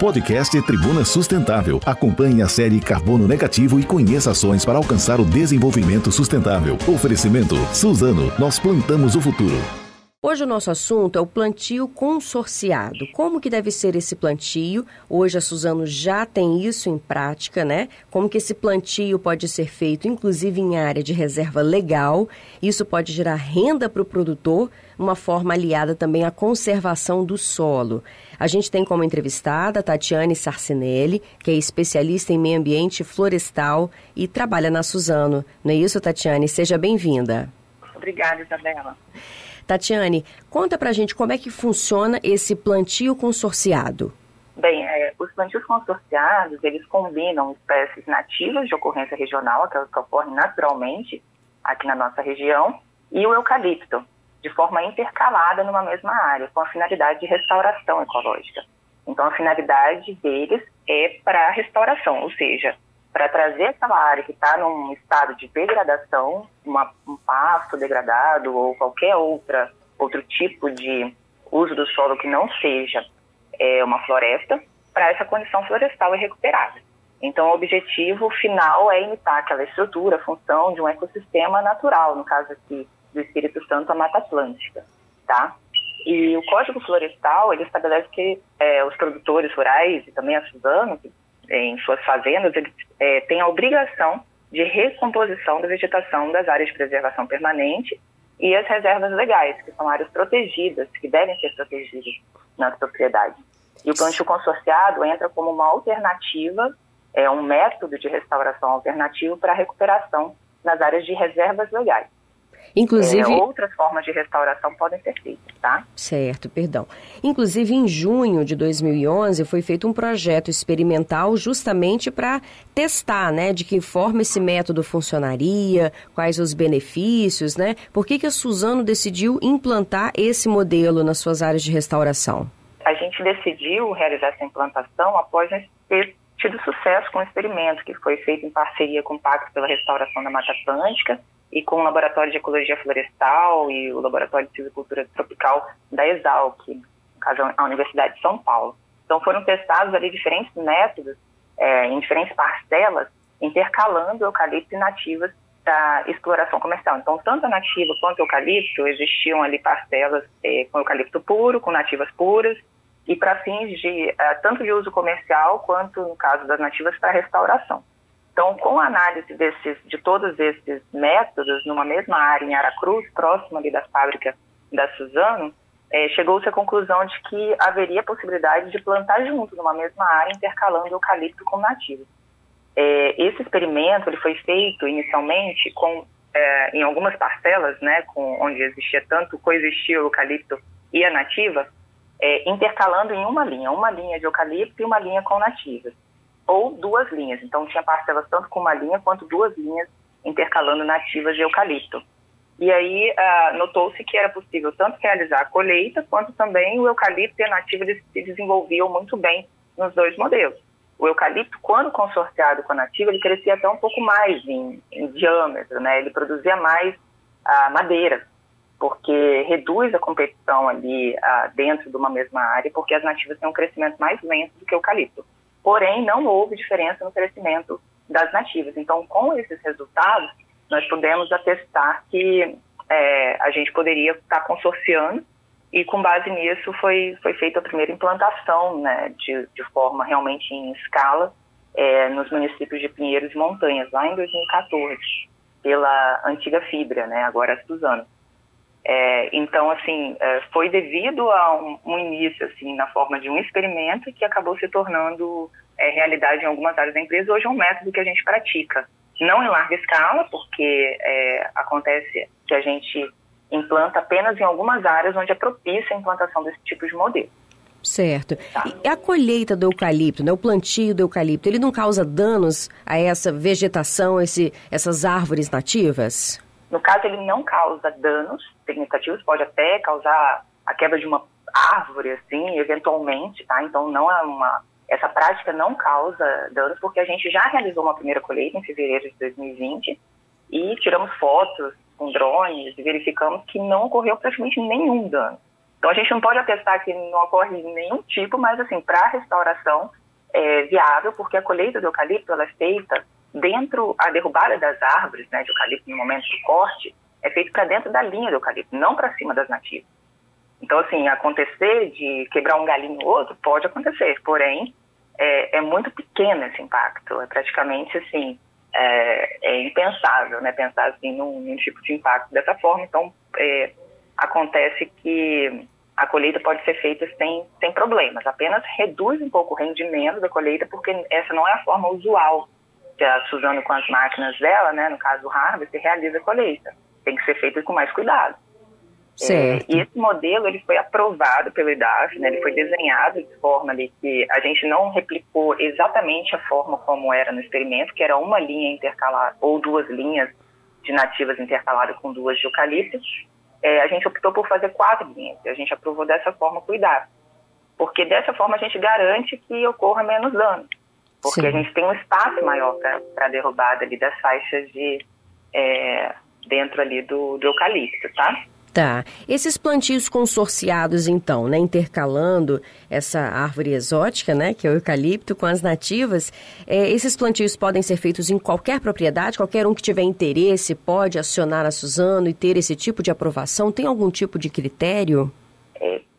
Podcast Tribuna Sustentável. Acompanhe a série Carbono Negativo e conheça ações para alcançar o desenvolvimento sustentável. Oferecimento Suzano, nós plantamos o futuro. Hoje o nosso assunto é o plantio consorciado. Como que deve ser esse plantio? Hoje a Suzano já tem isso em prática, né? Como que esse plantio pode ser feito, inclusive em área de reserva legal. Isso pode gerar renda para o produtor, uma forma aliada também à conservação do solo. A gente tem como entrevistada a Tatiane Sarcinelli, que é especialista em meio ambiente florestal e trabalha na Suzano. Não é isso, Tatiane? Seja bem-vinda. Obrigada, Isabela. Tatiane, conta pra gente como é que funciona esse plantio consorciado. Bem, os plantios consorciados, eles combinam espécies nativas de ocorrência regional, aquelas que ocorrem naturalmente aqui na nossa região, e o eucalipto, de forma intercalada numa mesma área, com a finalidade de restauração ecológica. Então, a finalidade deles é para restauração, ou seja, para trazer aquela área que está num estado de degradação, um pasto degradado ou qualquer outro tipo de uso do solo que não seja uma floresta, para essa condição florestal e recuperada. Então, o objetivo final é imitar aquela estrutura, função de um ecossistema natural, no caso aqui do Espírito Santo, a Mata Atlântica, tá? E o Código Florestal, ele estabelece que os produtores rurais e também a Suzano, em suas fazendas, eles têm a obrigação de recomposição da vegetação das áreas de preservação permanente e as reservas legais, que são áreas protegidas, que devem ser protegidas na propriedade. E o plantio consorciado entra como uma alternativa, um método de restauração alternativo para a recuperação nas áreas de reservas legais. Inclusive, outras formas de restauração podem ser feitas, tá? Certo, perdão. Inclusive, em junho de 2011, foi feito um projeto experimental justamente para testar, né, de que forma esse método funcionaria, quais os benefícios, né? Por que a Suzano decidiu implantar esse modelo nas suas áreas de restauração? A gente decidiu realizar essa implantação após ter tido sucesso com o experimento que foi feito em parceria com o Pacto pela Restauração da Mata Atlântica e com o Laboratório de Ecologia Florestal e o Laboratório de Silvicultura Tropical da Exalc, no caso a Universidade de São Paulo. Então foram testados ali diferentes métodos, em diferentes parcelas, intercalando eucalipto e nativas da exploração comercial. Então tanto a nativa quanto o eucalipto, existiam ali parcelas com eucalipto puro, com nativas puras, e para fins de tanto de uso comercial quanto, no caso das nativas, para restauração. Então, com a análise de todos esses métodos numa mesma área em Aracruz, próximo ali da fábrica da Suzano, chegou-se à conclusão de que haveria possibilidade de plantar junto numa mesma área, intercalando eucalipto com nativos. Esse experimento ele foi feito inicialmente em algumas parcelas, né, onde coexistia o eucalipto e a nativa, intercalando em uma linha de eucalipto e uma linha com nativas, ou duas linhas. Então tinha parcelas tanto com uma linha quanto duas linhas intercalando nativas de eucalipto. E aí notou-se que era possível tanto realizar a colheita quanto também o eucalipto e a nativa se desenvolviam muito bem nos dois modelos. O eucalipto, quando consorciado com a nativa, ele crescia até um pouco mais em diâmetro, né? Ele produzia mais madeira, porque reduz a competição ali dentro de uma mesma área, porque as nativas têm um crescimento mais lento do que o eucalipto. Porém, não houve diferença no crescimento das nativas. Então, com esses resultados, nós pudemos atestar que a gente poderia estar consorciando, e com base nisso foi feita a primeira implantação, né, de forma realmente em escala, nos municípios de Pinheiros e Montanhas, lá em 2014, pela antiga Fibra, né, agora a Suzano. Então, assim, foi devido a um início, assim, na forma de um experimento que acabou se tornando realidade em algumas áreas da empresa. Hoje é um método que a gente pratica, não em larga escala, porque acontece que a gente implanta apenas em algumas áreas onde é propícia a implantação desse tipo de modelo. Certo. E a colheita do eucalipto, né, o plantio do eucalipto, ele não causa danos a essa vegetação, essas árvores nativas? No caso, ele não causa danos significativos, pode até causar a quebra de uma árvore, assim, eventualmente, tá? Então, essa prática não causa danos, porque a gente já realizou uma primeira colheita em fevereiro de 2020 e tiramos fotos com drones e verificamos que não ocorreu praticamente nenhum dano. Então, a gente não pode atestar que não ocorre nenhum tipo, mas, assim, para a restauração é viável, porque a colheita do eucalipto ela é feita dentro, a derrubada das árvores, né, de eucalipto no momento do corte, é feito para dentro da linha do eucalipto, não para cima das nativas. Então, assim, acontecer de quebrar um galinho ou outro pode acontecer, porém, é muito pequeno esse impacto, é praticamente, assim, é impensável, né, pensar, assim, num tipo de impacto dessa forma. Então, acontece que a colheita pode ser feita sem problemas, apenas reduz um pouco o rendimento da colheita, porque essa não é a forma usual que a Suzano, com as máquinas dela, né, no caso do Harvest, realiza a colheita. Tem que ser feita com mais cuidado. E esse modelo ele foi aprovado pelo IDAF, né, ele foi desenhado de forma ali que a gente não replicou exatamente a forma como era no experimento, que era uma linha intercalada, ou 2 linhas de nativas intercaladas com 2 de eucalipto. A gente optou por fazer 4 linhas, e a gente aprovou dessa forma com o IDAF, porque dessa forma a gente garante que ocorra menos dano, porque a gente tem um espaço maior para a derrubada ali das faixas de dentro ali do eucalipto, tá? Tá. Esses plantios consorciados, então, né, intercalando essa árvore exótica, né, que é o eucalipto, com as nativas, esses plantios podem ser feitos em qualquer propriedade? Qualquer um que tiver interesse pode acionar a Suzano e ter esse tipo de aprovação? Tem algum tipo de critério?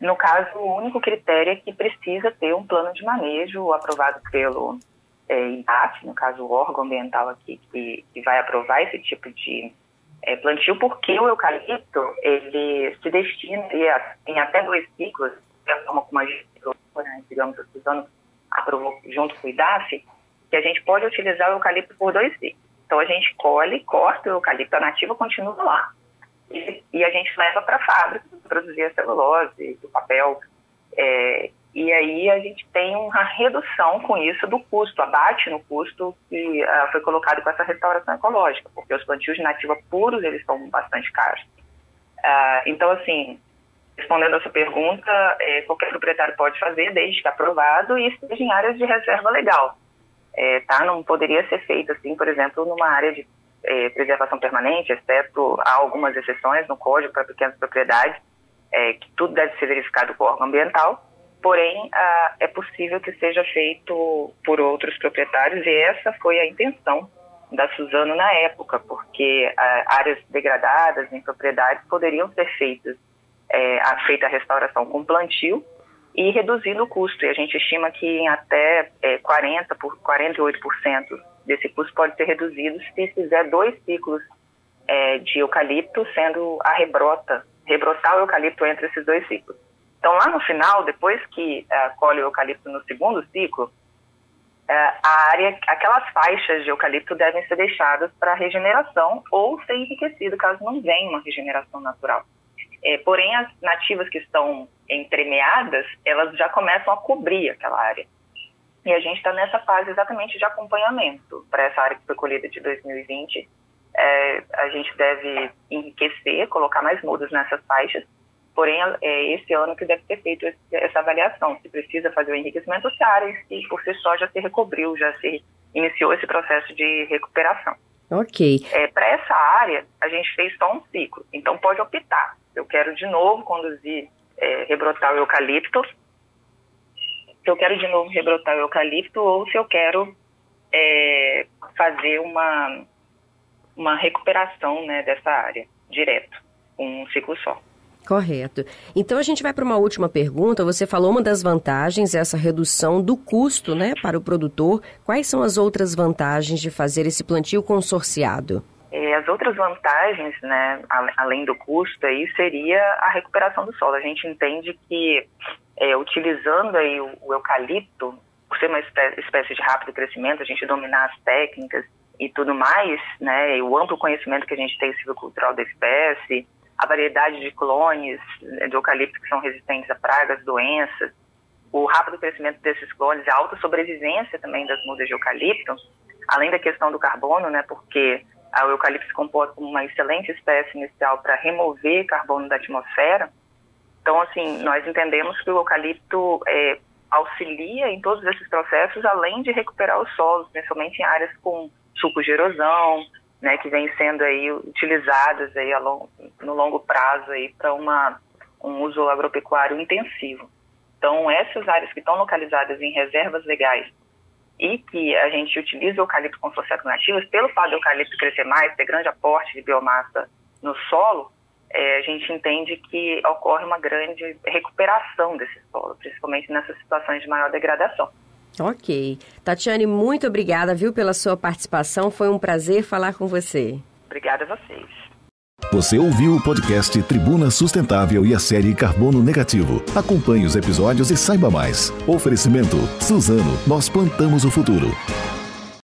No caso, o único critério é que precisa ter um plano de manejo aprovado pelo IDAF, no caso, o órgão ambiental aqui que vai aprovar esse tipo de plantio, porque o eucalipto, ele se destina em até 2 ciclos, de forma como a gente, digamos, a Suzano aprovou junto com o IDAF, que a gente pode utilizar o eucalipto por 2 ciclos. Então, a gente colhe, corta o eucalipto, a nativa continua lá. E a gente leva para a fábrica para produzir a celulose, o papel, e aí a gente tem uma redução com isso do custo, abate no custo que foi colocado com essa restauração ecológica, porque os plantios de nativa puros, eles são bastante caros. Então, assim, respondendo a sua pergunta, qualquer proprietário pode fazer, desde que aprovado, e esteja em áreas de reserva legal. Não poderia ser feito, assim, por exemplo, numa área de preservação permanente, exceto há algumas exceções no Código para pequenas propriedades, que tudo deve ser verificado com o órgão ambiental. Porém, é possível que seja feito por outros proprietários, e essa foi a intenção da Suzano na época, porque áreas degradadas em propriedades poderiam ser feita a restauração com plantio e reduzindo o custo. E a gente estima que em até 48% desse custo pode ser reduzido se fizer 2 ciclos de eucalipto, sendo rebrotar o eucalipto entre esses 2 ciclos. Então, lá no final, depois que colhe o eucalipto no 2º ciclo, aquelas faixas de eucalipto devem ser deixadas para regeneração ou ser enriquecido, caso não venha uma regeneração natural. Porém, as nativas que estão entremeadas, elas já começam a cobrir aquela área. E a gente está nessa fase exatamente de acompanhamento para essa área que foi colhida de 2020. A gente deve enriquecer, colocar mais mudas nessas faixas. Porém, esse ano que deve ter feito essa avaliação, se precisa fazer o enriquecimento, se a área por si só já se recobriu, já se iniciou esse processo de recuperação. Ok. Para essa área, a gente fez só um ciclo, então pode optar. Eu quero de novo rebrotar o eucalipto, ou se eu quero fazer uma recuperação, né, dessa área, direto, com um ciclo só. Correto. Então, a gente vai para uma última pergunta. Você falou uma das vantagens, essa redução do custo, né, para o produtor. Quais são as outras vantagens de fazer esse plantio consorciado? As outras vantagens, né, além do custo, aí, seria a recuperação do solo. A gente entende que, utilizando aí o eucalipto, por ser uma espécie de rápido crescimento, a gente dominar as técnicas e tudo mais, né, e o amplo conhecimento que a gente tem silvicultural da espécie, a variedade de clones de eucalipto que são resistentes a pragas, doenças, o rápido crescimento desses clones, a alta sobrevivência também das mudas de eucalipto, além da questão do carbono, né, porque o eucalipto se comporta como uma excelente espécie inicial para remover carbono da atmosfera. Então, assim, nós entendemos que o eucalipto auxilia em todos esses processos, além de recuperar os solos, principalmente em áreas com sulcos de erosão, né, que vêm sendo aí utilizadas aí no longo prazo aí para uma um uso agropecuário intensivo. Então, essas áreas que estão localizadas em reservas legais e que a gente utiliza o eucalipto consorciado com nativas, pelo fato do eucalipto crescer mais, ter grande aporte de biomassa no solo, a gente entende que ocorre uma grande recuperação desse solo, principalmente nessas situações de maior degradação. Ok. Tatiane, muito obrigada, viu, pela sua participação. Foi um prazer falar com você. Obrigada a vocês. Você ouviu o podcast Tribuna Sustentável e a série Carbono Negativo. Acompanhe os episódios e saiba mais. Oferecimento Suzano, nós plantamos o futuro.